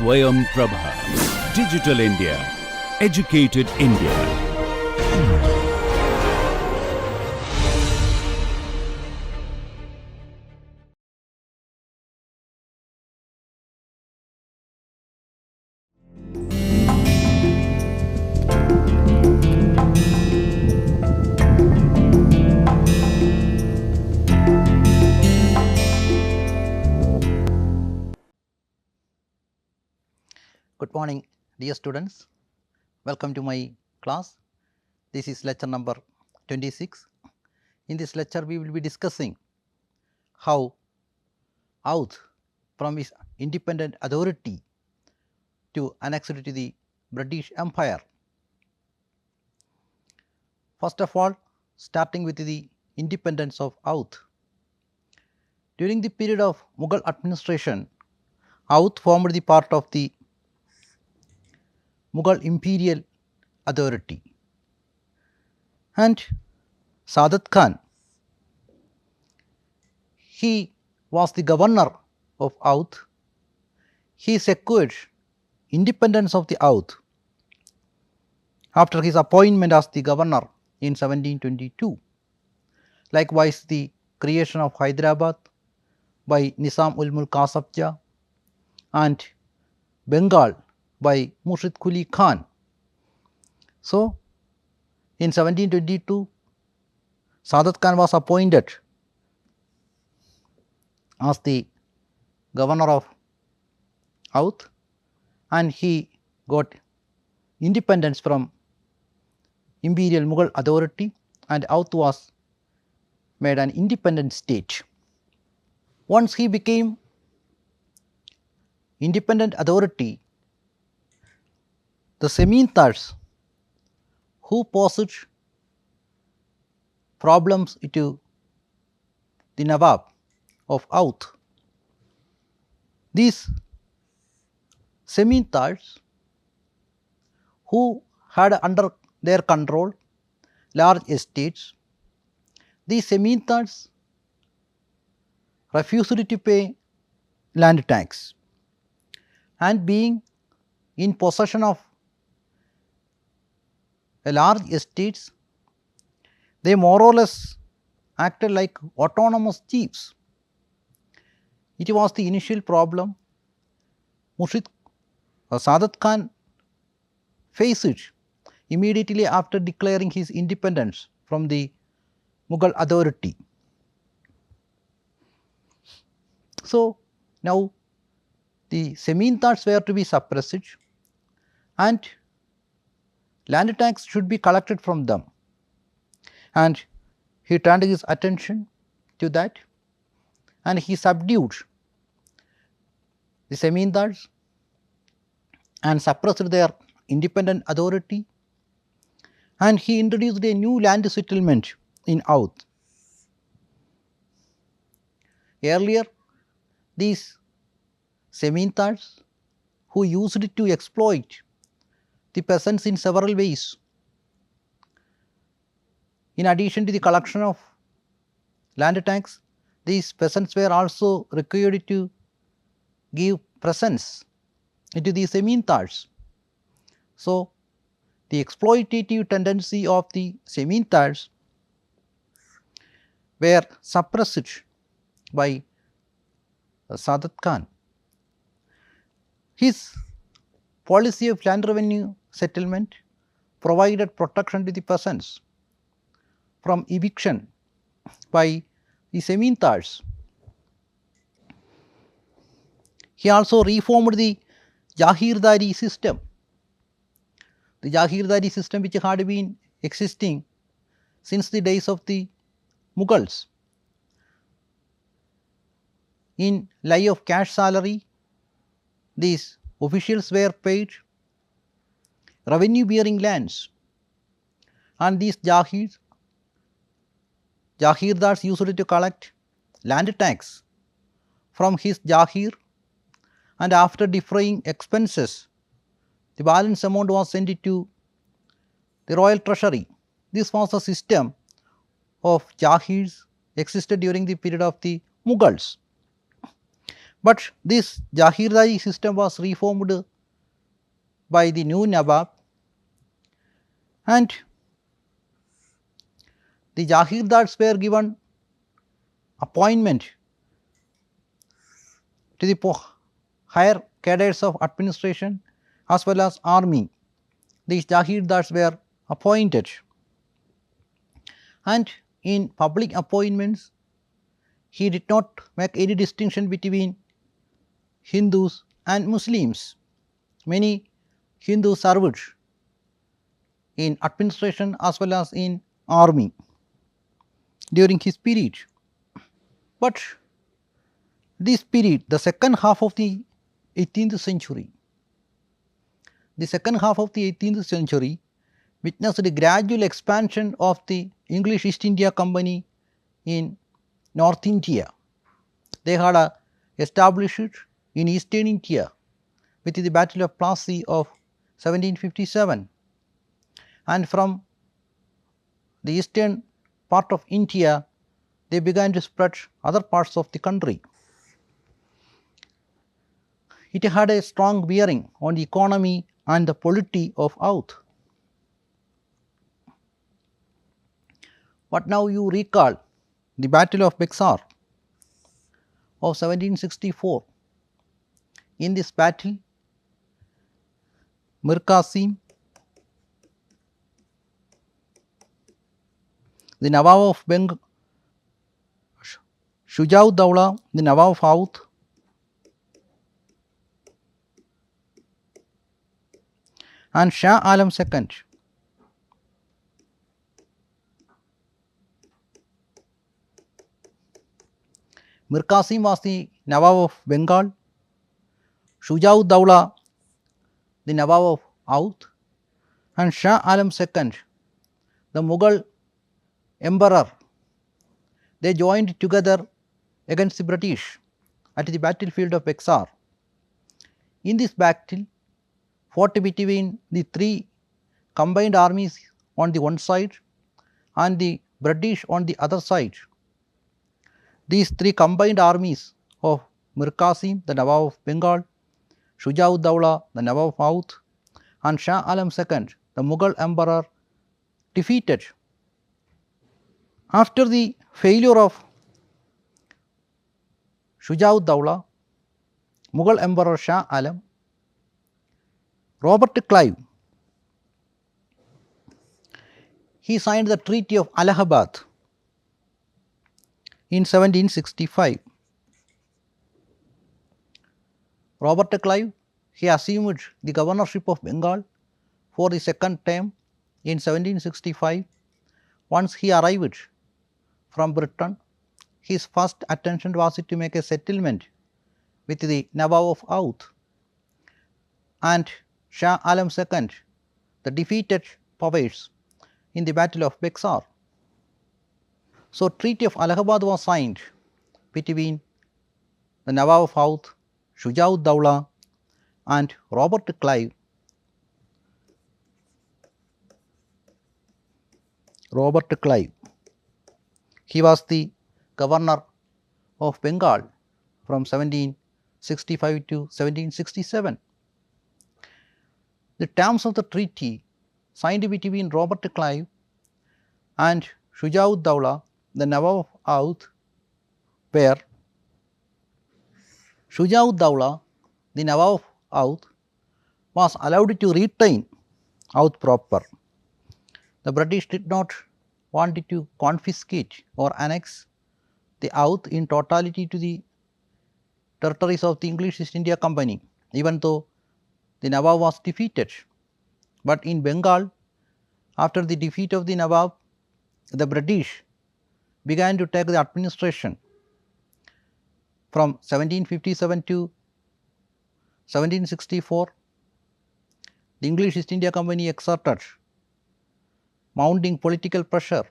SwayamPrabha. Digital India. Educated India. Good morning, dear students. Welcome to my class. This is lecture number 26. In this lecture, we will be discussing how Awadh, from its independent authority to annexed to the British Empire. First of all, starting with the independence of Awadh. During the period of Mughal administration, Awadh formed the part of the Mughal imperial authority, and Sadat Khan, he was the governor of Awadh. He secured independence of the Awadh after his appointment as the governor in 1722. Likewise, the creation of Hyderabad by Nizam ul Mulk Asaf Jah and Bengal by Murshid Quli Khan. So, in 1722, Sadat Khan was appointed as the governor of Awadh, and he got independence from imperial Mughal authority, and Awadh was made an independent state. Once he became independent authority, the Zemindars who posed problems to the Nawab of Awadh, these Zemindars who had under their control large estates, these Zemindars refused to pay land tax, and being in possession of a large estates, they more or less acted like autonomous chiefs. It was the initial problem Sadat Khan faced immediately after declaring his independence from the Mughal authority. So, now the Zemindars were to be suppressed, and land tax should be collected from them, and he turned his attention to that, and he subdued the Zemindars and suppressed their independent authority, and he introduced a new land settlement in Awadh. Earlier, these Zemindars who used to exploit the peasants in several ways, in addition to the collection of land tax, these peasants were also required to give presents to the Zemindars. So, the exploitative tendency of the Zemindars were suppressed by Sadat Khan. His policy of land revenue settlement provided protection to the peasants from eviction by the Zemindars. He also reformed the Jagirdari system. The Jagirdari system, which had been existing since the days of the Mughals. In lieu of cash salary, these officials were paid revenue bearing lands, and these Jagirdars used to collect land tax from his Jagir, and after defraying expenses, the balance amount was sent to the royal treasury. This was a system of Jagirs existed during the period of the Mughals. But this Jagirdari system was reformed by the new Nawab, and the Jagirdars were given appointment to the higher cadres of administration as well as army. These Jagirdars were appointed, and in public appointments he did not make any distinction between Hindus and Muslims. Many Hindus served in administration as well as in army during his period. But this period, the second half of the 18th century, witnessed a gradual expansion of the English East India Company in North India. They had established in Eastern India with the Battle of Plassey of 1757, and from the eastern part of India they began to spread other parts of the country. It had a strong bearing on the economy and the polity of Awadh. But now you recall the Battle of Bexar of 1764. In this battle, Mir Qasim, the Nawab of Bengal, Shujauddaulah, the Nawab of Awadh, and Shah Alam II, Mir Qasim was the Nawab of Bengal, Shujauddaulah the Nawab of Awadh, and Shah Alam II, the Mughal emperor. They joined together against the British at the battlefield of Bexar. In this battle, fought between the three combined armies on the one side and the British on the other side. These three combined armies of Mir Qasim, the Nawab of Bengal, Shujauddaulah, the Nawab of Awadh, and Shah Alam II, the Mughal emperor, defeated. After the failure of Shujauddaulah, Mughal emperor Shah Alam, Robert Clive, he signed the Treaty of Allahabad in 1765. Robert Clive, he assumed the governorship of Bengal for the second term in 1765. Once he arrived from Britain, his first attention was to make a settlement with the Nawab of Awadh and Shah Alam II, the defeated powers in the Battle of Bexar. So, Treaty of Allahabad was signed between the Nawab of Awadh, Shujauddaulah, and Robert Clive. He was the governor of Bengal from 1765 to 1767. The terms of the treaty signed between Robert Clive and Shujauddaulah, the Nawab of Awadh, were Shujauddaulah, the Nawab of Awadh, was allowed to retain Awadh proper. The British did not want to confiscate or annex the Awadh in totality to the territories of the English East India Company, even though the Nawab was defeated. But in Bengal, after the defeat of the Nawab, the British began to take the administration. From 1757 to 1764, the English East India Company exerted mounting political pressure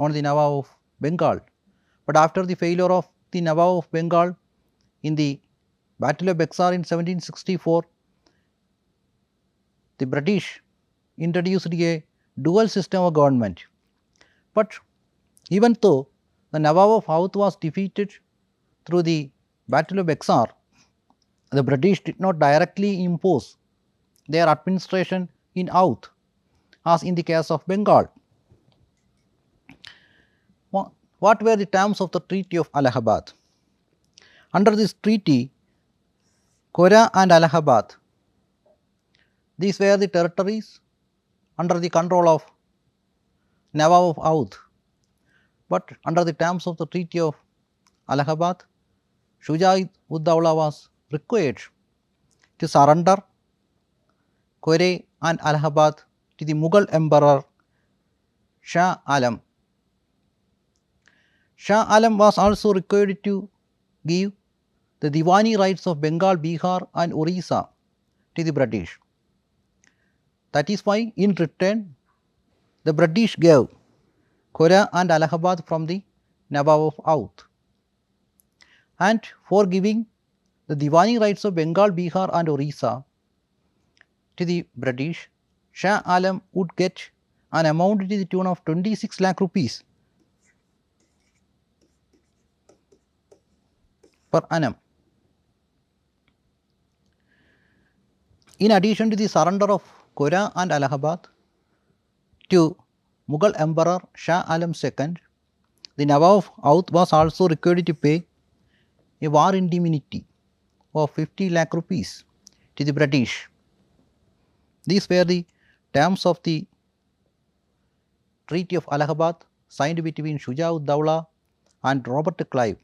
on the Nawab of Bengal. But after the failure of the Nawab of Bengal in the Battle of Bexar in 1764, the British introduced a dual system of government. But even though the Nawab of Awadh was defeated through the Battle of Bexar, the British did not directly impose their administration in Awadh, as in the case of Bengal. What were the terms of the Treaty of Allahabad? Under this treaty, Kora and Allahabad, these were the territories under the control of Nawab of Awadh. But under the terms of the Treaty of Allahabad, Shuja-ud-Dawla was required to surrender Kore and Allahabad to the Mughal Emperor Shah Alam. Shah Alam was also required to give the Diwani rights of Bengal, Bihar and Orissa to the British. That is why in return the British gave Kora and Allahabad from the Nawab of Awadh. And for giving the Diwani rights of Bengal, Bihar and Orissa to the British, Shah Alam would get an amount to the tune of 26 lakh rupees per annum. In addition to the surrender of Kora and Allahabad to Mughal Emperor Shah Alam II, the Nawab of Awadh was also required to pay a war indemnity of 50 lakh rupees to the British. These were the terms of the Treaty of Allahabad signed between Shuja-ud-Dawla and Robert Clive,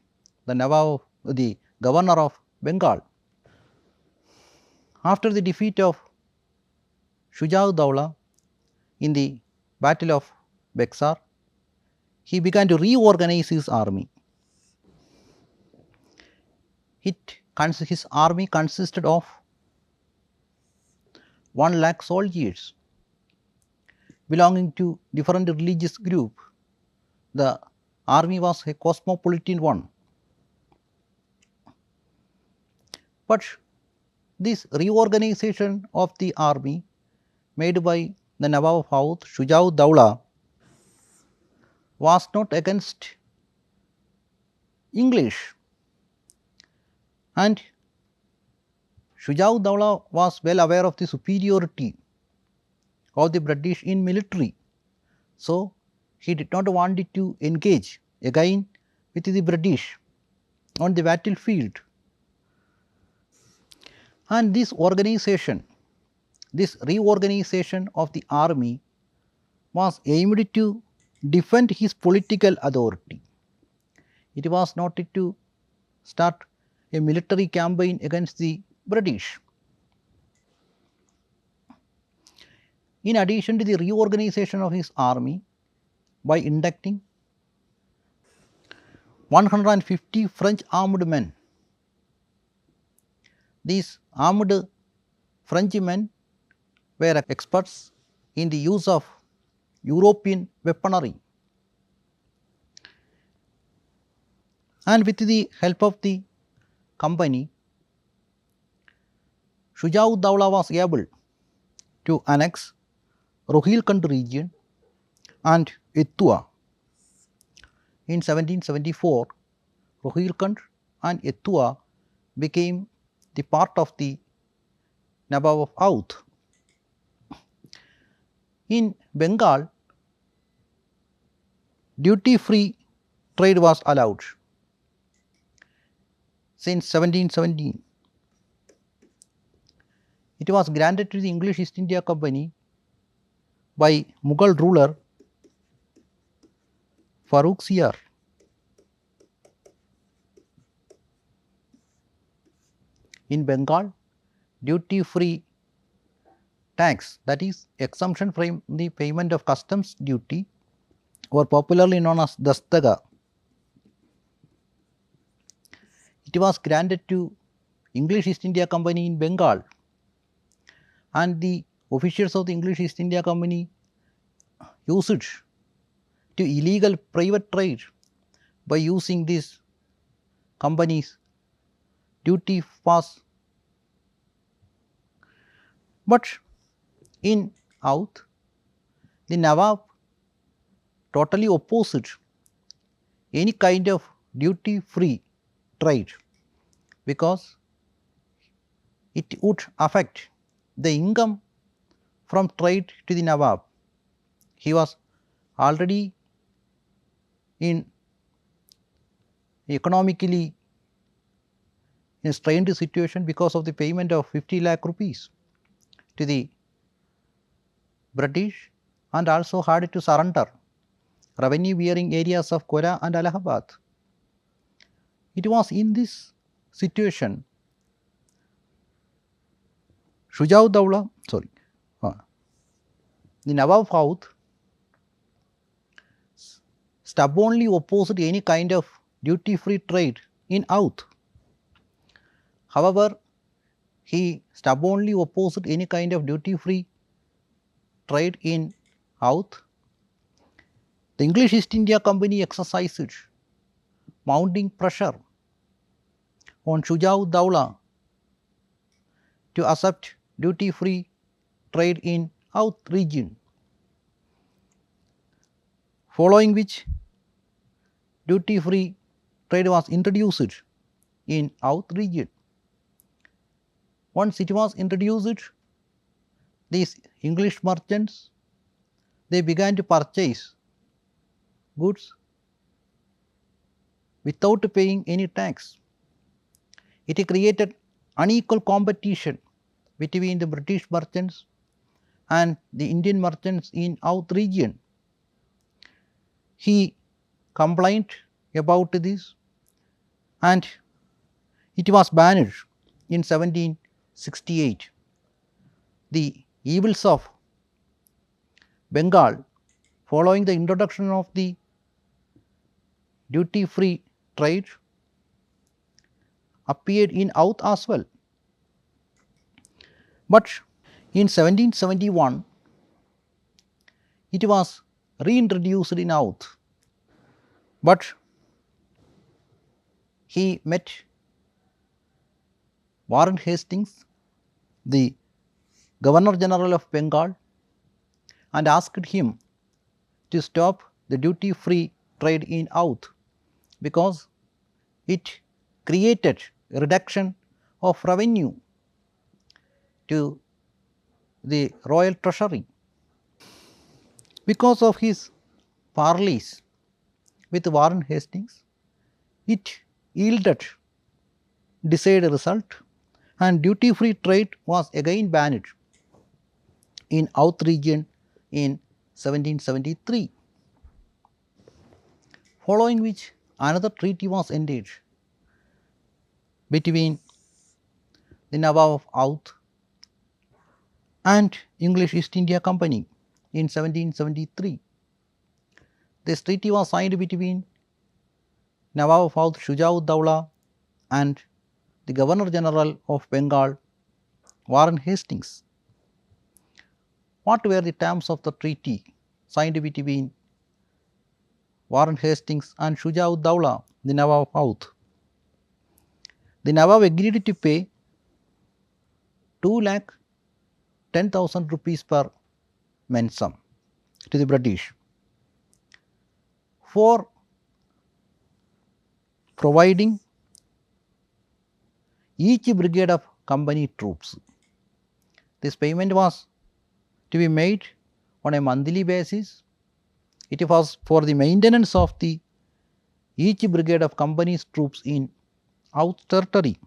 the Nawab, the governor of Bengal. After the defeat of Shuja-ud-Dawla in the Battle of Bexar, he began to reorganize his army. His army consisted of 1 lakh soldiers belonging to different religious groups. The army was a cosmopolitan one. But this reorganization of the army made by the Nawab of Awadh, Shuja-ud-Dawla, was not against English, and Shuja-ud-Dawla was well aware of the superiority of the British in military. So, he did not want it to engage again with the British on the battlefield. And this reorganization of the army was aimed to defend his political authority. It was not to start a military campaign against the British. In addition to the reorganization of his army by inducting 150 French armed men, these armed French men were experts in the use of European weaponry, and with the help of the company, Shuja-ud-Dawla was able to annex Rohilkhand region and Etua. In 1774, Rohilkhand and Etua became the part of the Nawab of Awadh. In Bengal, duty-free trade was allowed since 1717. It was granted to the English East India Company by Mughal ruler Farooq Siyar. In Bengal, duty-free tax, that is exemption from the payment of customs duty, or popularly known as Dastaga, it was granted to English East India Company in Bengal, and the officials of the English East India Company used it to illegal private trade by using this company's duty pass. But in Awadh, the Nawab totally opposed any kind of duty free trade, because it would affect the income from trade to the Nawab. He was already in economically in strained situation because of the payment of 50 lakh rupees to the British, and also had to surrender revenue bearing areas of Quetta and Allahabad. It was in this situation the Nawab of Awadh stubbornly opposed any kind of duty free trade in Awadh. However, he stubbornly opposed any kind of duty free trade in Awadh. The English East India Company exercised mounting pressure on Shuja'ud-Dawla to accept duty free trade in Awadh region, following which duty free trade was introduced in Awadh region. Once it was introduced, these English merchants, they began to purchase goods without paying any tax. It created unequal competition between the British merchants and the Indian merchants in Awadh region. He complained about this and it was banned in 1768. The evils of Bengal following the introduction of the duty free trade appeared in Awadh as well. But in 1771, it was reintroduced in Awadh, but he met Warren Hastings, the Governor General of Bengal, and asked him to stop the duty free trade in Awadh because it created a reduction of revenue to the royal treasury. Because of his parleys with Warren Hastings, it yielded desired result and duty free trade was again banned in Awadh region in 1773, following which another treaty was entered between the Nawab of Awadh and English East India Company in 1773. This treaty was signed between Nawab of Awadh Shuja'ud-Dawla and the Governor General of Bengal Warren Hastings. What were the terms of the treaty signed between Warren Hastings and Shuja'ud-Dawla, the Nawab of Awadh? The Nawab agreed to pay 2,10,000 rupees per mensam to the British for providing each brigade of company troops. This payment was to be made on a monthly basis. It was for the maintenance of the each brigade of company's troops in Awadh territory.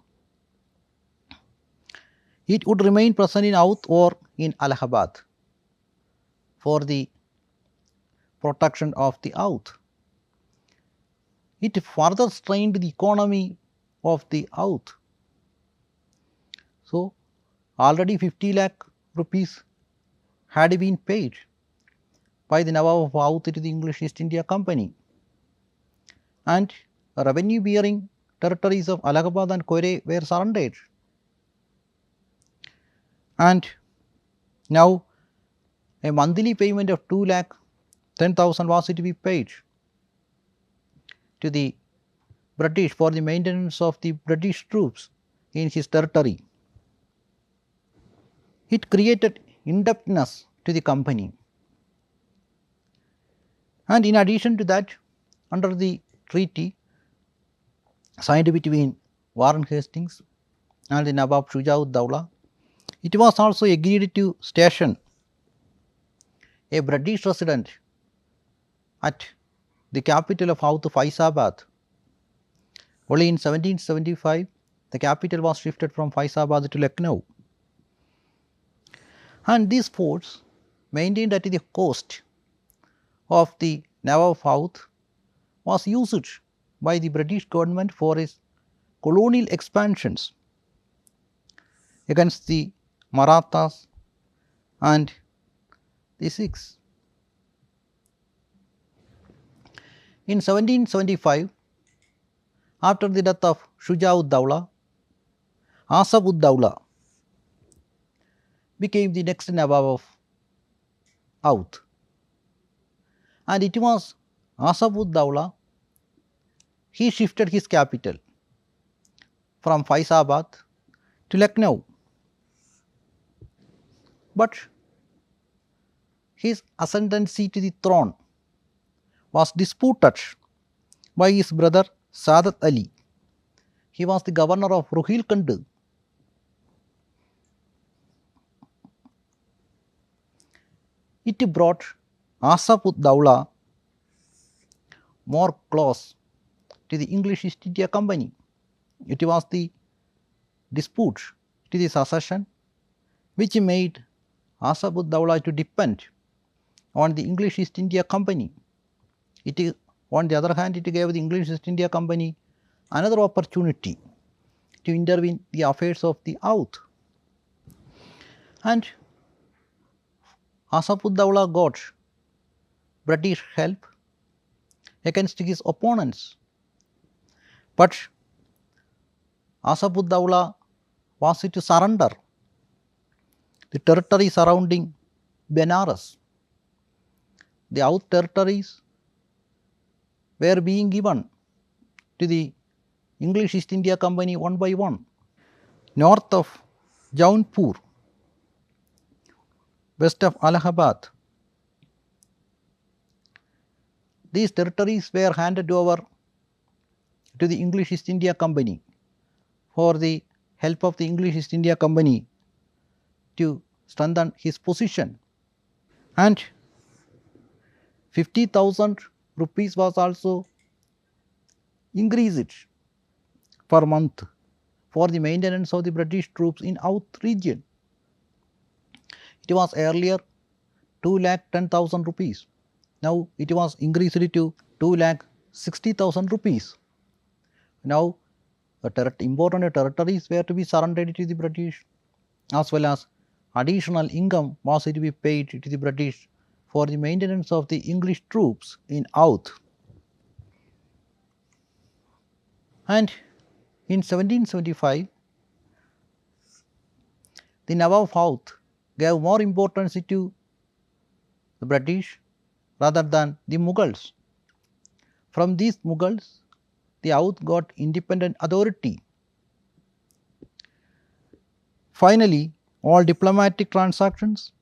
It would remain present in Awadh or in Allahabad for the protection of the Awadh. It further strained the economy of the Awadh. So, already 50 lakh rupees had been paid by the Nawab of Awadh to the English East India Company, and revenue bearing territories of Allahabad and Quetta were surrendered. And now a monthly payment of 2,10,000 was to be paid to the British for the maintenance of the British troops in his territory. It created indebtedness to the company. And in addition to that, under the treaty signed between Warren Hastings and the Nawab Shujauddaulah, it was also agreed to station a British resident at the capital of Awadh, Faizabad. Only in 1775, the capital was shifted from Faizabad to Lucknow. And this force, maintained at the coast of the Nawab of Awadh, was used by the British government for its colonial expansions against the Marathas and the Sikhs. In 1775, after the death of Shujauddaulah, Asafuddaulah became the next Nawab of Awadh, and it was Asafuddaulah, he shifted his capital from Faizabad to Lucknow, but his ascendancy to the throne was disputed by his brother Sadat Ali. He was the governor of Rohilkhand. It brought Asafuddaulah more close to the English East India Company. It was the dispute to the succession which made Asafuddaulah to depend on the English East India Company. It, on the other hand, it gave the English East India Company another opportunity to intervene in the affairs of the Awadh. And Asafuddaulah got British help against his opponents, but Asafuddaulah was to surrender the territory surrounding Benares. The Awadh territories were being given to the English East India Company one by one. North of Jaunpur, west of Allahabad, these territories were handed over to the English East India Company for the help of the English East India Company to strengthen his position, and 50,000 rupees was also increased per month for the maintenance of the British troops in Awadh region. It was earlier 2,10,000 rupees. Now it was increased to 2,60,000 rupees. Now important territories were to be surrendered to the British, as well as additional income was to be paid to the British for the maintenance of the English troops in Awadh. And in 1775, the Nawab of Awadh gave more importance to the British rather than the Mughals. From these Mughals, the Awadh got independent authority. Finally, all diplomatic transactions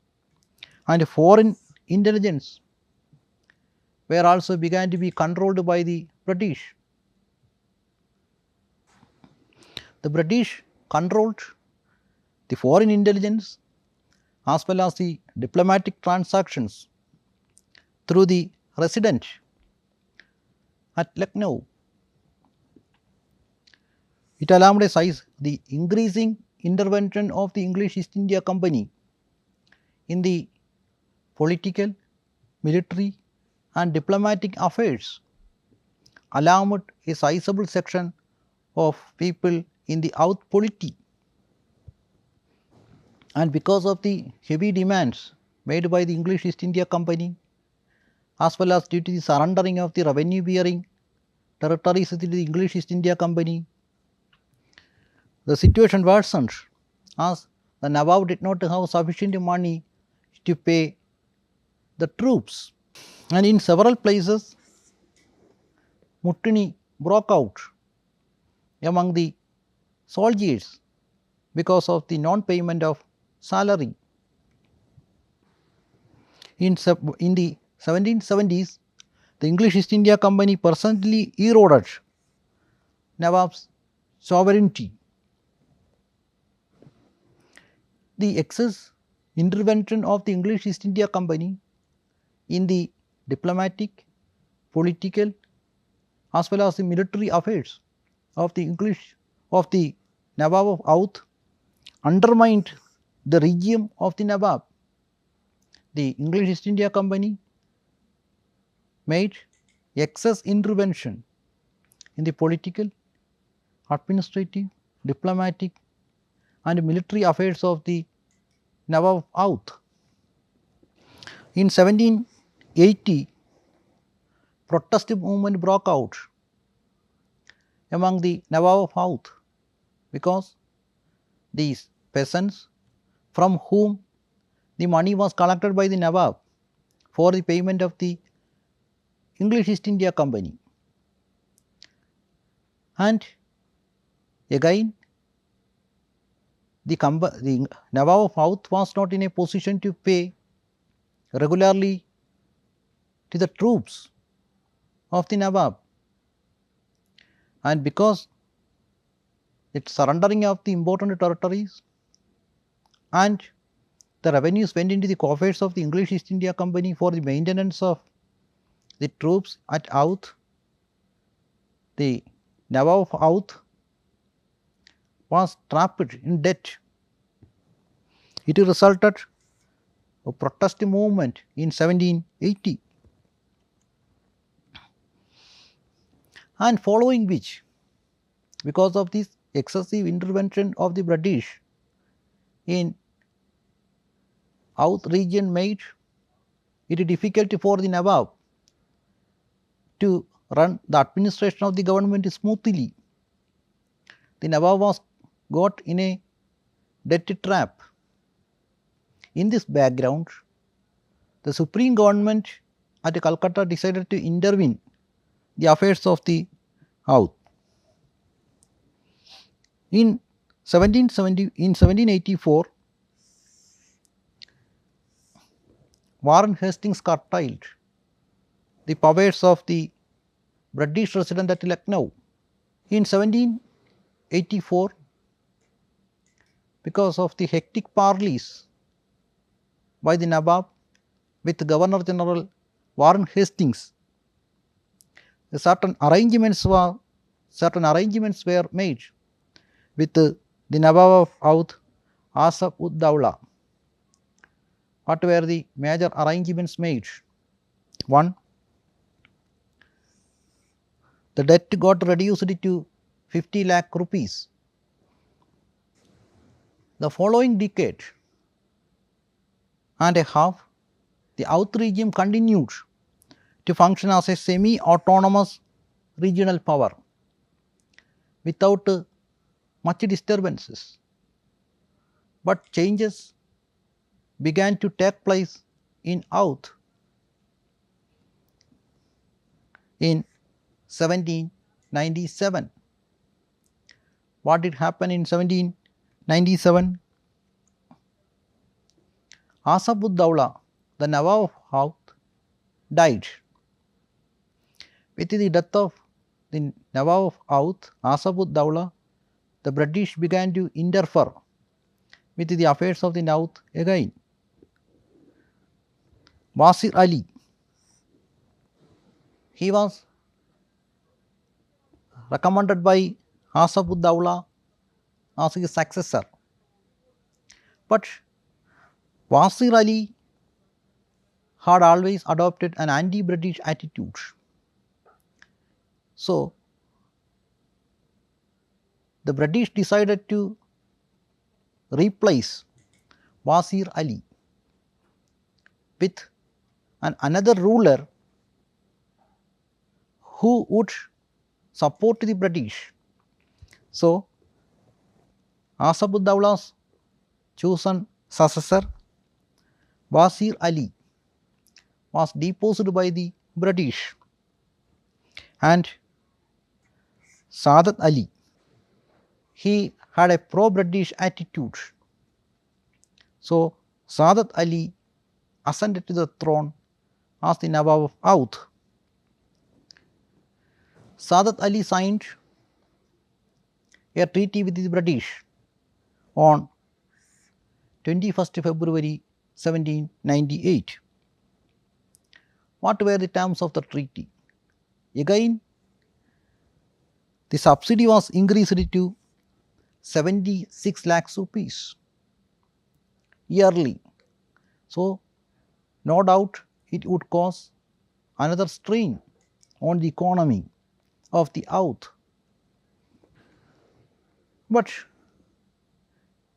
and foreign intelligence were also began to be controlled by the British. The British controlled the foreign intelligence as well as the diplomatic transactions through the resident at Lucknow. It allowed the increasing intervention of the English East India Company in the political, military and diplomatic affairs, allowed a sizable section of people in the Awadh polity. And because of the heavy demands made by the English East India Company, as well as due to the surrendering of the revenue bearing territories to the English East India Company, the situation worsened as the Nawab did not have sufficient money to pay the troops, and in several places mutiny broke out among the soldiers because of the non-payment of salary. In the 1770s, the English East India Company personally eroded Nawab's sovereignty. the excess intervention of the English East India Company in the diplomatic, political as well as the military affairs of the Nawab of Awadh undermined the regime of the Nawab. The English East India Company made excess intervention in the political, administrative, diplomatic and military affairs of the Nawab of Awadh. In 1780, protest movement broke out among the Nawab of Awadh because these peasants from whom the money was collected by the Nawab for the payment of the English East India Company, and again the Nawab of Awadh was not in a position to pay regularly to the troops of the Nawab, and because its surrendering of the important territories and the revenues went into the coffers of the English East India Company for the maintenance of the troops at Awadh, the Nawab of Awadh was trapped in debt. It resulted a protest movement in 1780, and following which, because of this excessive intervention of the British in Awadh region, made it difficult for the Nawab to run the administration of the government smoothly. The Nawab was got in a debt trap. In this background, the Supreme Government at Calcutta decided to intervene the affairs of the Awadh. In 1784, Warren Hastings curtailed the powers of the British resident at Lucknow. In 1784, because of the hectic parleys by the Nawab with Governor General Warren Hastings, certain arrangements were made with the Nawab of Awadh, Asaf ud Dawla. What were the major arrangements made? One, the debt got reduced to 50 lakh rupees. The following decade and a half, the Awadh regime continued to function as a semi-autonomous regional power without much disturbances. But changes began to take place in Awadh in 1797. What did happen in 1797? Asaf ud Dawla, the Nawab of Awadh, died. With the death of the Nawab of Awadh, Asaf ud Dawla, the British began to interfere with the affairs of the Awadh again. Wasir Ali, he was recommended by Asaf ud Dawla as his successor. But Wasir Ali had always adopted an anti-British attitude. So, the British decided to replace Wasir Ali with another ruler who would support the British. So, Asaf ud Dawla's chosen successor, Wasir Ali, was deposed by the British, and Sadat Ali, he had a pro-British attitude. So, Sadat Ali ascended to the throne as the Nawab of Awadh. Sadat Ali signed a treaty with the British on 21st February 1798. What were the terms of the treaty? Again, the subsidy was increased to 76 lakhs rupees yearly. So, no doubt it would cause another strain on the economy of the Awadh. But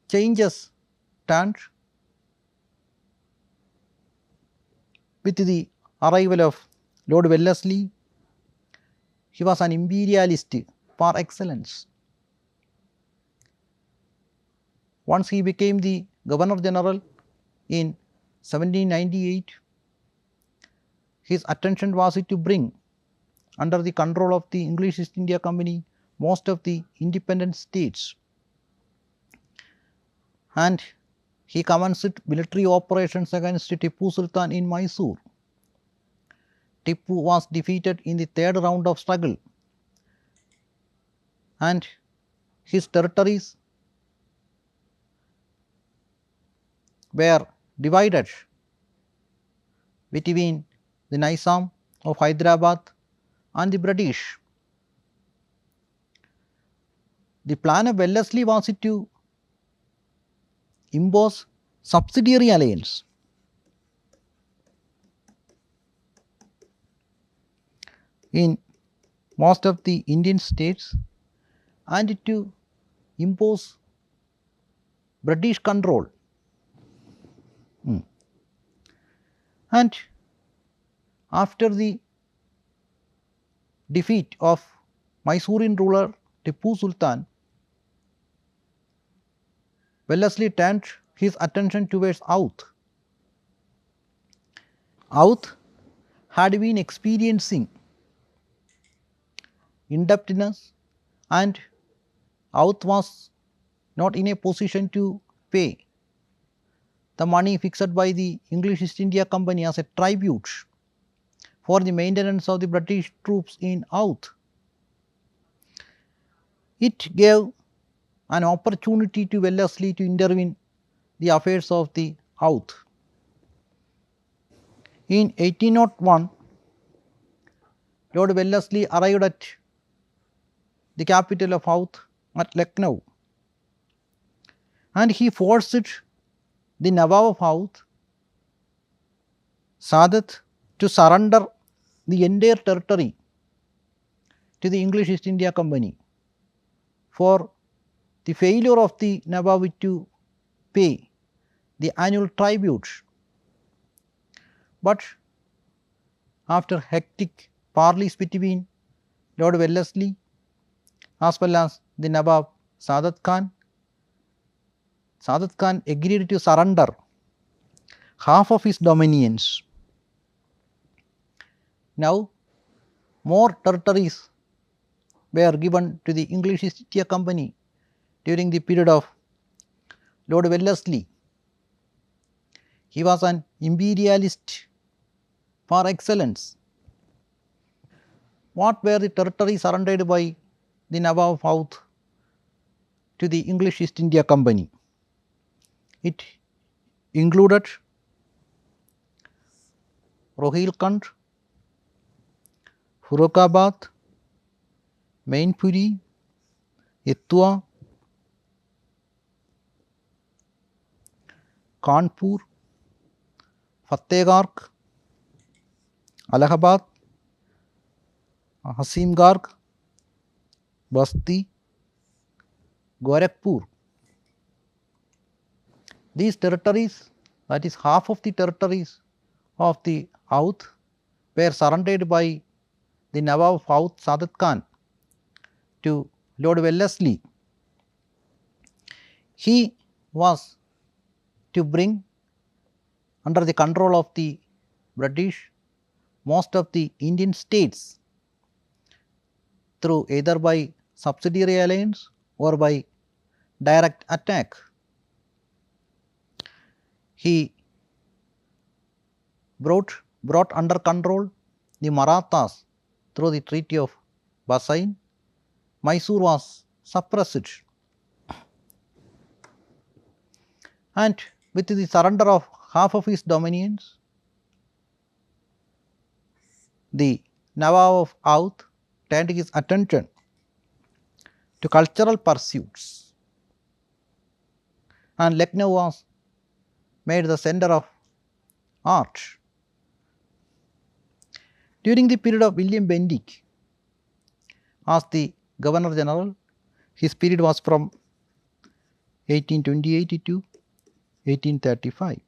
changes turned with the arrival of Lord Wellesley. He was an imperialist par excellence. Once he became the Governor General in 1798, his attention was to bring under the control of the English East India Company most of the independent states, and he commenced military operations against Tipu Sultan in Mysore. Tipu was defeated in the third round of struggle, and his territories were divided between the Nizam of Hyderabad and the British. The plan of Wellesley was to impose subsidiary alliance. In most of the Indian states and to impose British control. And after the defeat of Mysorean ruler Tipu Sultan, Wellesley turned his attention towards Awadh. Awadh had been experiencing indebtedness, and Awadh was not in a position to pay the money fixed by the English East India Company as a tribute for the maintenance of the British troops in Awadh. It gave an opportunity to Wellesley to intervene the affairs of the Awadh. In 1801, Lord Wellesley arrived at the capital of Awadh at Lucknow, and he forced the Nawab of Awadh, Saadat, to surrender the entire territory to the English East India Company for the failure of the Nawab to pay the annual tribute. But after hectic parleys between Lord Wellesley as well as the Nawab Saadat Khan agreed to surrender half of his dominions. Now, more territories were given to the English East India Company during the period of Lord Wellesley. He was an imperialist par excellence. What were the territories surrendered by the Nawab of Awadh to the English East India Company? It included Rohilkhand, Firokabad, Mainpuri, Ettua, Kanpur, Fatehgarh, Allahabad, Hasimgarh, Basti, Gorakhpur. These territories, that is half of the territories of the Awadh, were surrendered by the Nawab of Awadh Saadat Khan to Lord Wellesley. He was to bring under the control of the British most of the Indian states through either by subsidiary alliance or by direct attack. He brought under control the Marathas through the Treaty of Basain. Mysore was suppressed, and with the surrender of half of his dominions, the Nawab of Awadh turned his attention to cultural pursuits, and Lucknow was made the center of art. During the period of William Bentinck as the Governor General, his period was from 1828 to 1835,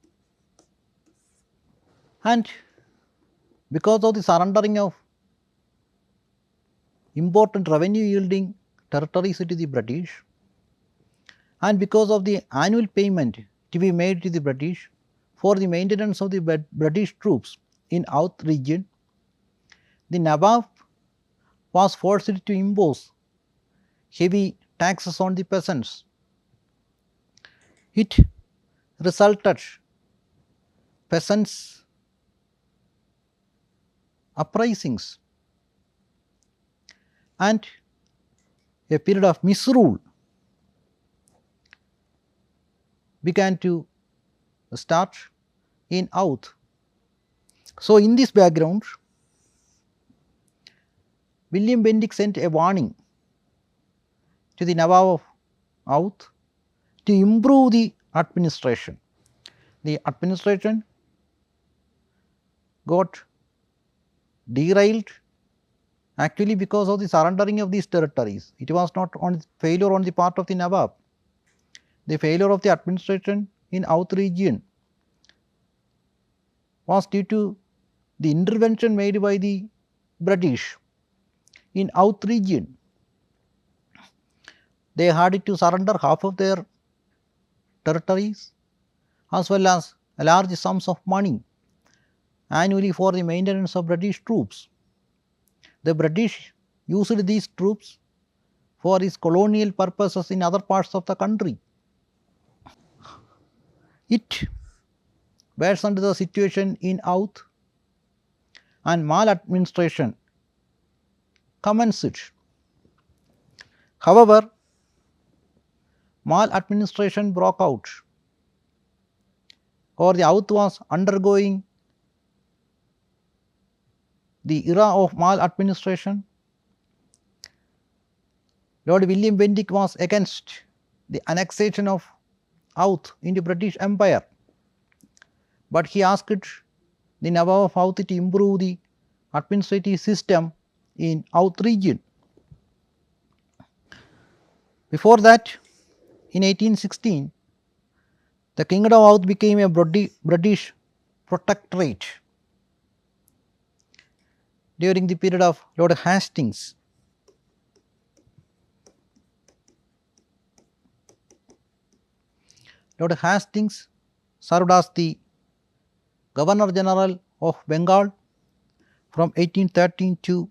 and because of the surrendering of important revenue yielding territories to the British, and because of the annual payment to be made to the British for the maintenance of the British troops in Awadh region, the Nawab was forced to impose heavy taxes on the peasants. It resulted peasants' uprisings and a period of misrule began to start in Awadh. So, in this background, William Bentinck sent a warning to the Nawab of Awadh to improve the administration. The administration got derailed actually because of the surrendering of these territories. It was not on failure on the part of the Nawab. The failure of the administration in Awadh region was due to the intervention made by the British in Awadh region. They had to surrender half of their territories as well as large sums of money annually for the maintenance of British troops. The British used these troops for its colonial purposes in other parts of the country. It worsened the situation in Awadh, and maladministration commenced. However, maladministration broke out, or the Awadh was undergoing the era of maladministration. Lord William Bentinck was against the annexation of Awadh into British Empire, but he asked the Nawab of Awadh to improve the administrative system in Awadh region. Before that, in 1816, the Kingdom of Awadh became a British protectorate during the period of Lord Hastings. Lord Hastings served as the Governor General of Bengal from 1813 to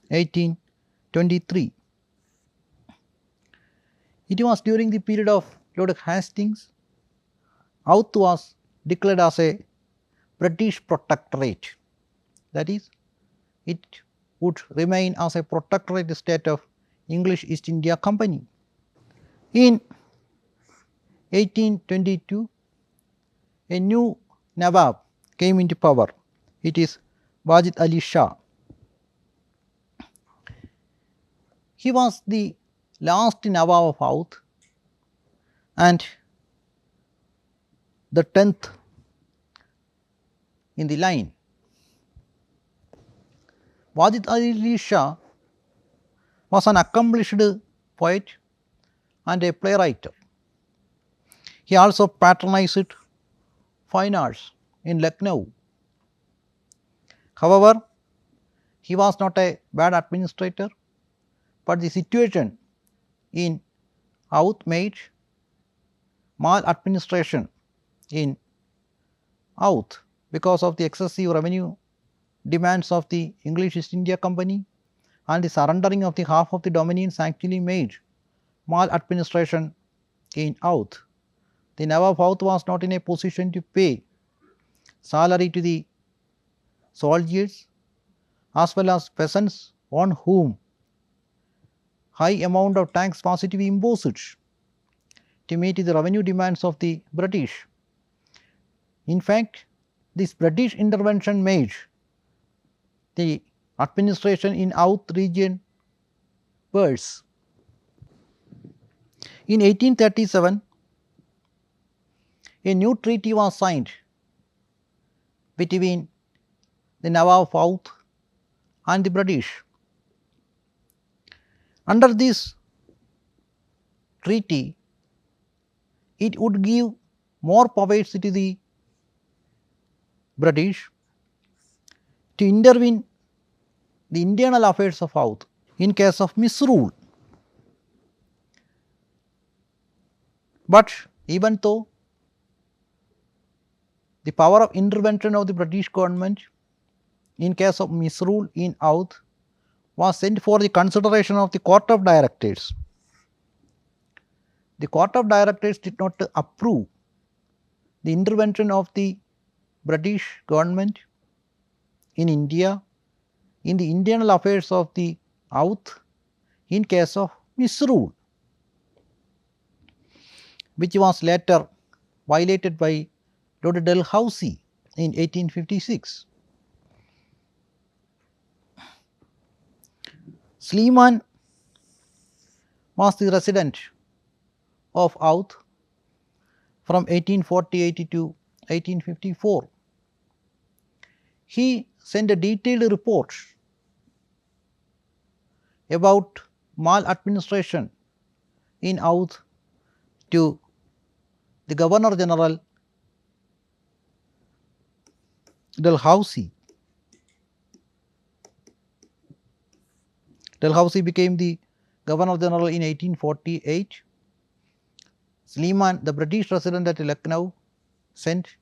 1823. It was during the period of Lord Hastings, Awadh was declared as a British protectorate. That is, it would remain as a protectorate state of English East India Company. In 1822, a new Nawab came into power. It is Wajid Ali Shah. He was the last Nawab of Awadh and the 10th in the line. Wajid Ali Shah was an accomplished poet and a playwright. He also patronized fine arts in Lucknow. However, he was not a bad administrator, but the situation in Awadh made maladministration in Awadh because of the excessive revenue demands of the English East India Company, and the surrendering of the half of the dominions actually made maladministration in Awadh. The Nawab of Awadh was not in a position to pay salary to the soldiers as well as peasants on whom high amount of tax was to be imposed to meet the revenue demands of the British. In fact, this British intervention made the administration in Awadh region worse. In 1837, a new treaty was signed between the Nawab of Awadh and the British. Under this treaty, it would give more powers to the British to intervene the internal affairs of Awadh in case of misrule. But even though the power of intervention of the British government in case of misrule in Awadh was sent for the consideration of the Court of Directors, the Court of Directors did not approve the intervention of the British government in India in the internal affairs of the Awadh in case of misrule, which was later violated by Lord Dalhousie in 1856. Sleeman was the resident of Awadh from 1848 to 1854. He sent a detailed report about maladministration in Awadh to the Governor General Dalhousie. Dalhousie became the Governor General in 1848. Sleeman, the British resident at Lucknow, sent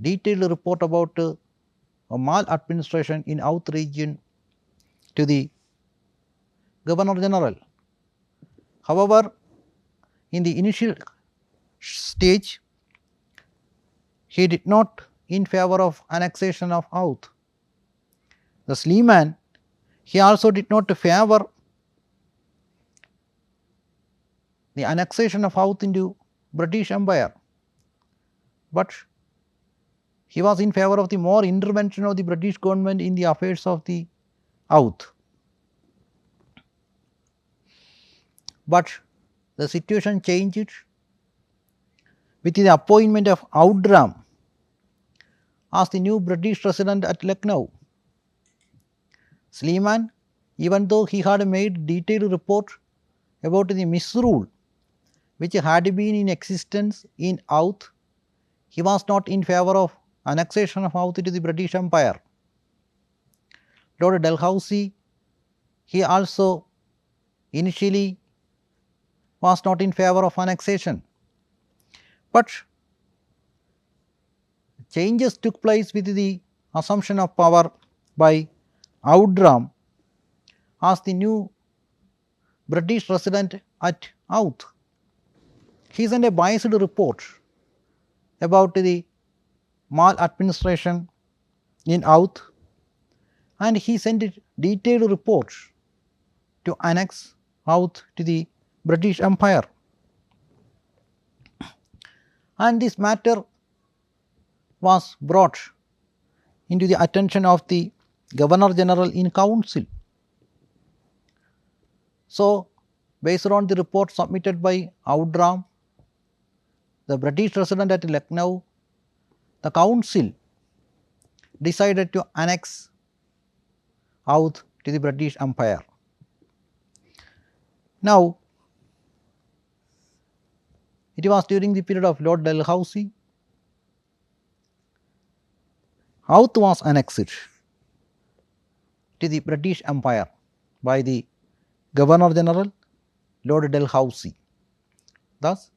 detailed report about maladministration in Awadh region to the Governor General. However, in the initial stage, he did not in favor of annexation of Awadh. The Sleeman, he also did not favor the annexation of Awadh into British Empire, but he was in favor of the more intervention of the British government in the affairs of the Awadh. But the situation changed with the appointment of Outram as the new British resident at Lucknow. Sleeman, even though he had made detailed report about the misrule which had been in existence in Awadh, he was not in favor of annexation of Awadh to the British Empire. Lord Dalhousie, he also initially was not in favor of annexation, but changes took place with the assumption of power by Outram as the new British resident at Awadh. He sent a biased report about the maladministration in Awadh, and he sent a detailed report to annex Awadh to the British Empire. And this matter was brought into the attention of the Governor General in Council. So, based on the report submitted by Outram, the British resident at Lucknow, the Council decided to annex Awadh to the British Empire. Now, it was during the period of Lord Dalhousie. Awadh was annexed to the British Empire by the Governor General Lord Dalhousie. Thus,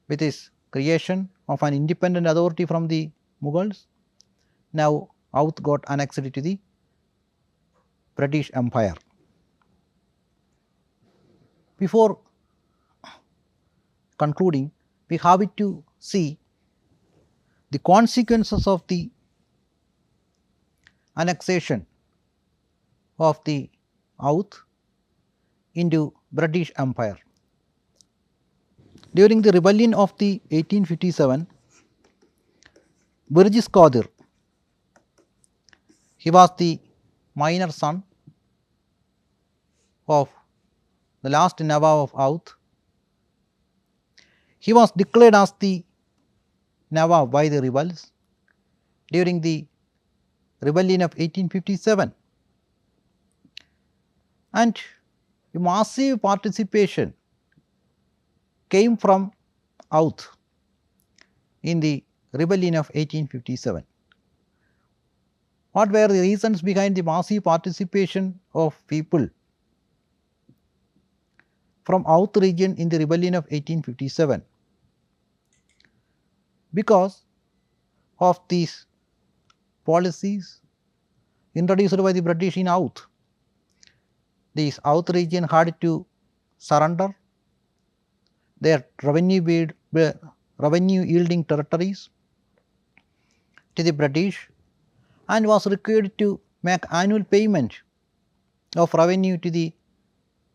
with his creation of an independent authority from the Mughals, now Awadh got annexed to the British Empire. Before concluding, we have it to see the consequences of the annexation of the Awadh into British Empire. During the rebellion of the 1857, Burgess Qadir. He was the minor son of the last Nawab of Awadh. He was declared as the Nawab by the rebels during the rebellion of 1857, and a massive participation came from Awadh in the rebellion of 1857. What were the reasons behind the massive participation of people from Awadh region in the rebellion of 1857? Because of these policies introduced by the British in Awadh. This Awadh region had to surrender their revenue yielding territories to the British and was required to make annual payment of revenue to the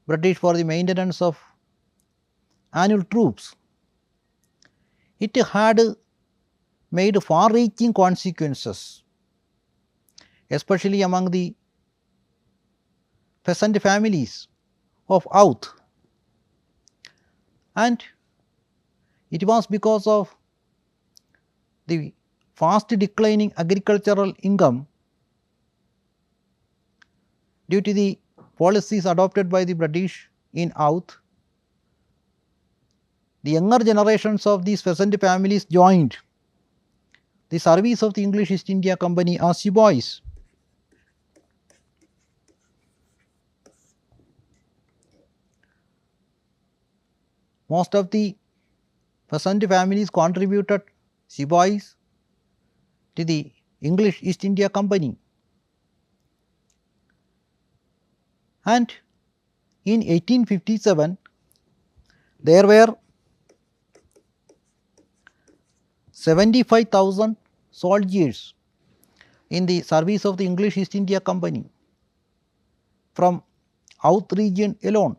British for the maintenance of annual troops. It had made far reaching consequences, especially among the peasant families of Awadh, and it was because of the fast declining agricultural income due to the policies adopted by the British in Awadh. The younger generations of these peasant families joined the service of the English East India Company as sepoys. Most of the peasant families contributed sepoys to the English East India Company, and in 1857 there were 75,000 soldiers in the service of the English East India Company from Awadh region alone.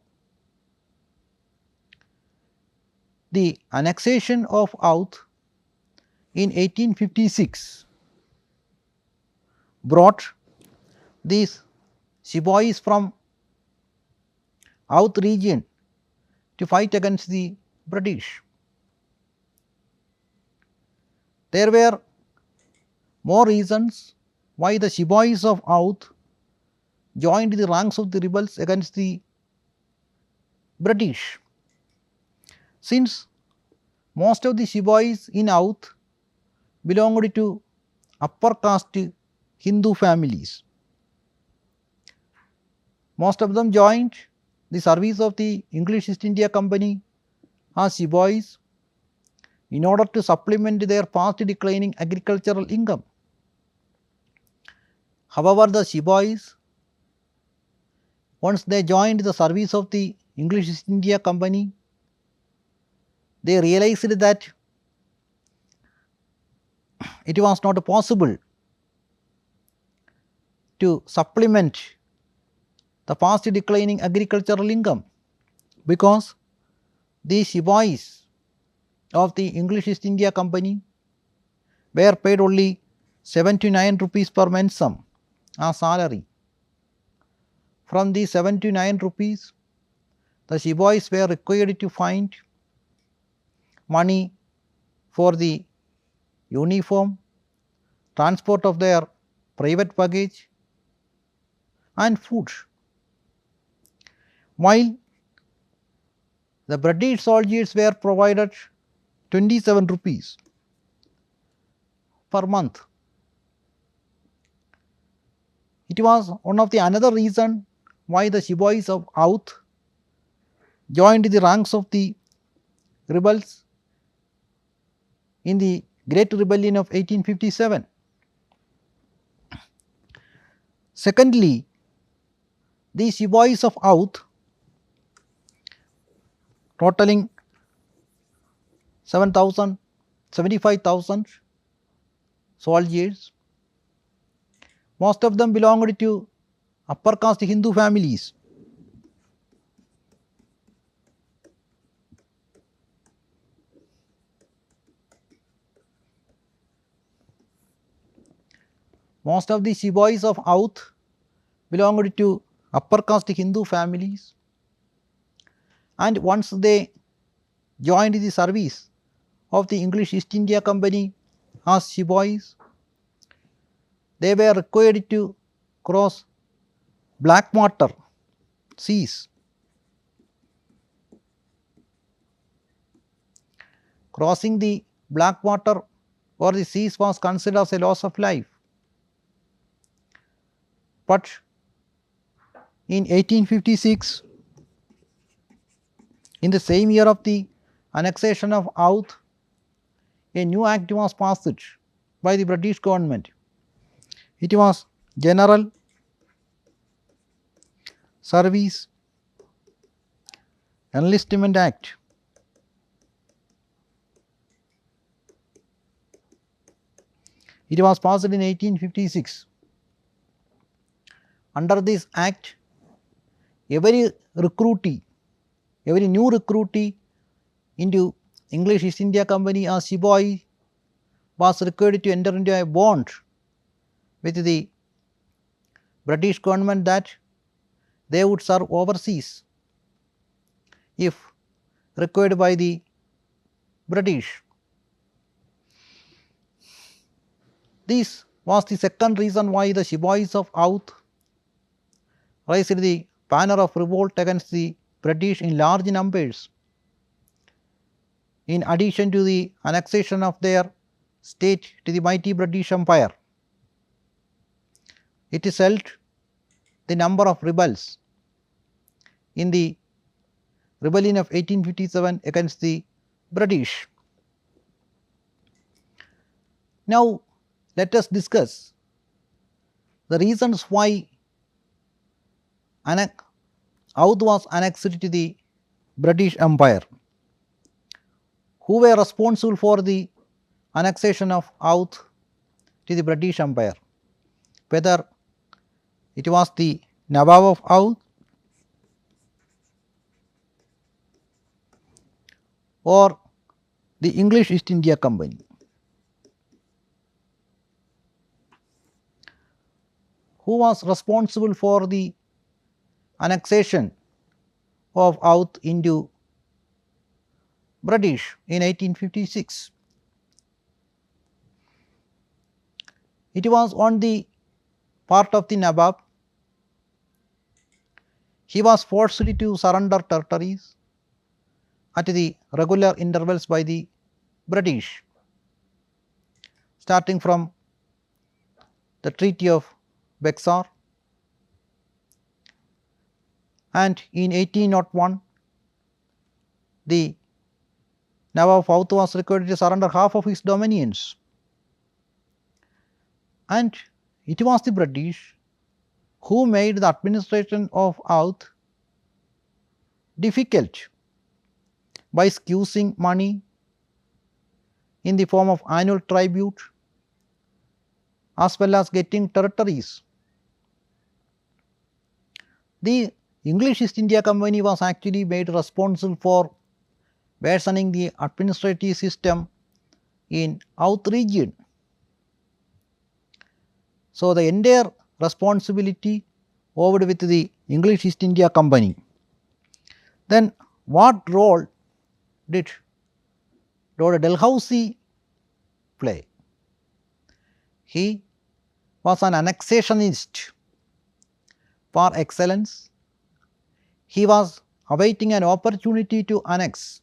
The annexation of Awadh in 1856 brought these sepoys from Awadh region to fight against the British. There were more reasons why the sepoys of Awadh joined the ranks of the rebels against the British. Since most of the sepoys in Awadh belonged to upper caste Hindu families, most of them joined the service of the English East India Company as sepoys in order to supplement their fast declining agricultural income. However, the sepoys, once they joined the service of the English East India Company, they realized that it was not possible to supplement the fast declining agricultural income, because the sepoys of the English East India Company were paid only 7 to 9 rupees per mensam as salary. From the 7 to 9 rupees, the sepoys were required to find money for the uniform, transport of their private baggage and food. While the British soldiers were provided 27 rupees per month. It was one of the another reason why the sepoys of Awadh joined the ranks of the rebels in the Great Rebellion of 1857. Secondly, the sepoys of Awadh, totaling 75,000 soldiers, most of them belonged to upper caste Hindu families. most of the Shibais of Awadh belonged to upper caste Hindu families, and once they joined the service of the English East India Company as Shibais, they were required to cross black water seas. Crossing the black water or the seas was considered as a loss of life. But in 1856, in the same year of the annexation of Awadh, a new act was passed by the British government. It was General Service Enlistment Act. It was passed in 1856. Under this act, every new recruitee into English East India Company as Shiboi was required to enter into a bond with the British government that they would serve overseas if required by the British. This was the second reason why the Shibais of Awadh raised the banner of revolt against the British in large numbers. In addition to the annexation of their state to the mighty British Empire, it is held the number of rebels in the rebellion of 1857 against the British. Now, let us discuss the reasons why Awadh was annexed to the British Empire. Who were responsible for the annexation of Awadh to the British Empire? Whether it was the Nawab of Awadh or the English East India Company. Who was responsible for the annexation of Awadh into British in 1856? It was on the part of the Nawab. He was forced to surrender territories at the regular intervals by the British, starting from the Treaty of Bexar, and in 1801 the Nawab of Awadh was required to surrender half of his dominions, and it was the British who made the administration of Awadh difficult by squeezing money in the form of annual tribute as well as getting territories. The English East India Company was actually made responsible for worsening the administrative system in Awadh region. So, the entire responsibility over with the English East India Company. Then what role did Lord Dalhousie play? He was an annexationist par excellence. He was awaiting an opportunity to annex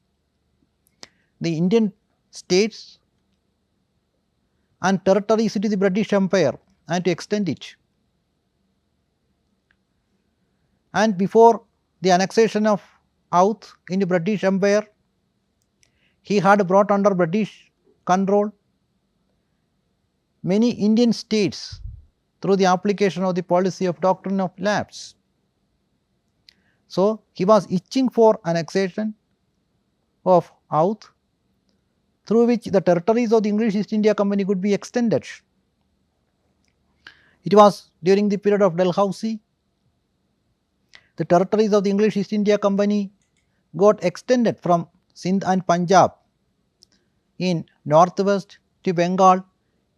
the Indian states and territories to the British Empire and to extend it. And before the annexation of Awadh in the British Empire, he had brought under British control many Indian states through the application of the policy of doctrine of lapse. So, he was itching for annexation of Awadh, through which the territories of the English East India Company could be extended. It was during the period of Dalhousie the territories of the English East India Company got extended from Sindh and Punjab in northwest to Bengal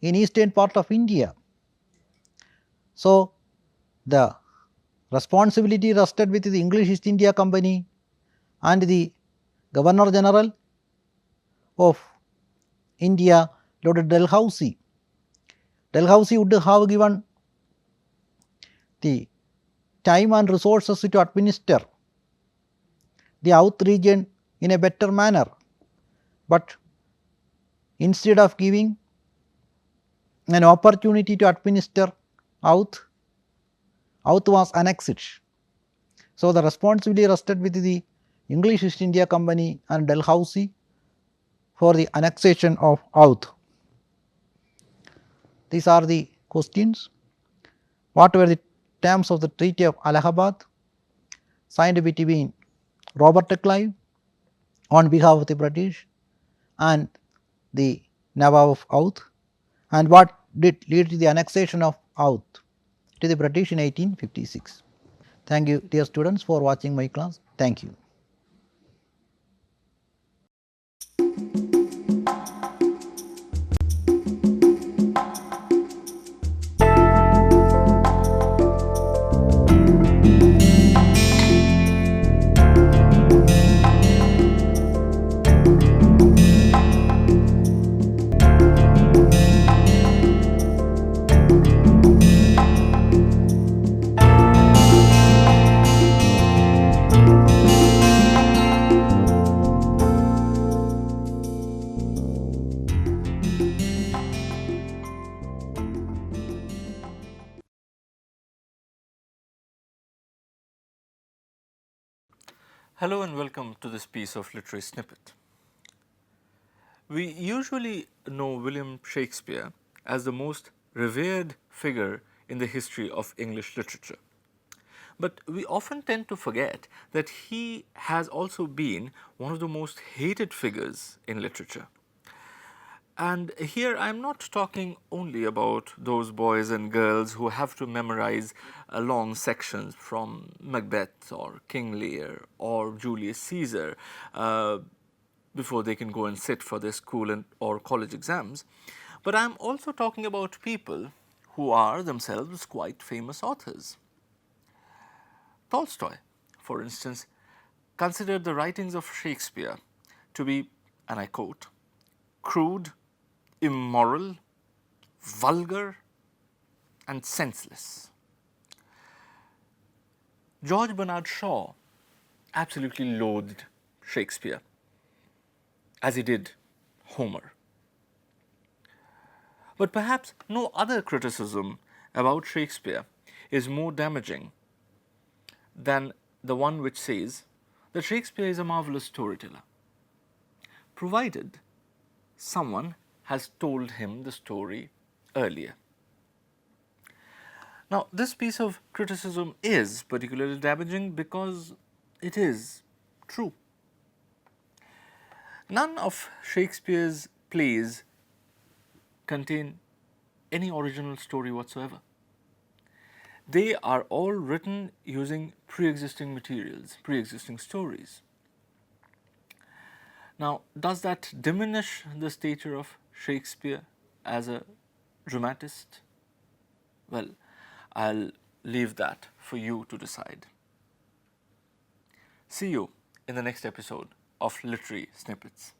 in eastern part of India. So, the responsibility rested with the English East India Company and the Governor General of India, Lord Dalhousie. Dalhousie would have given the time and resources to administer the Awadh region in a better manner, but instead of giving an opportunity to administer Awadh, Awadh was annexed. So, the responsibility rested with the English East India Company and Dalhousie for the annexation of Awadh. These are the questions. What were the terms of the Treaty of Allahabad signed between Robert Clive on behalf of the British and the Nawab of Awadh, and what did lead to the annexation of Awadh to the British in 1856. Thank you, dear students, for watching my class. Thank you. Hello and welcome to this piece of literary snippet. We usually know William Shakespeare as the most revered figure in the history of English literature. But we often tend to forget that he has also been one of the most hated figures in literature. And here I am not talking only about those boys and girls who have to memorize long sections from Macbeth or King Lear or Julius Caesar before they can go and sit for their school or college exams. But I am also talking about people who are themselves quite famous authors. Tolstoy, for instance, considered the writings of Shakespeare to be, and I quote, crude, immoral, vulgar, and senseless. George Bernard Shaw absolutely loathed Shakespeare, as he did Homer. But perhaps no other criticism about Shakespeare is more damaging than the one which says that Shakespeare is a marvelous storyteller, provided someone has told him the story earlier. Now, this piece of criticism is particularly damaging because it is true. None of Shakespeare's plays contain any original story whatsoever. They are all written using pre-existing materials, pre-existing stories. Now, does that diminish the stature of Shakespeare as a dramatist? Well, I'll leave that for you to decide. See you in the next episode of Literary Snippets.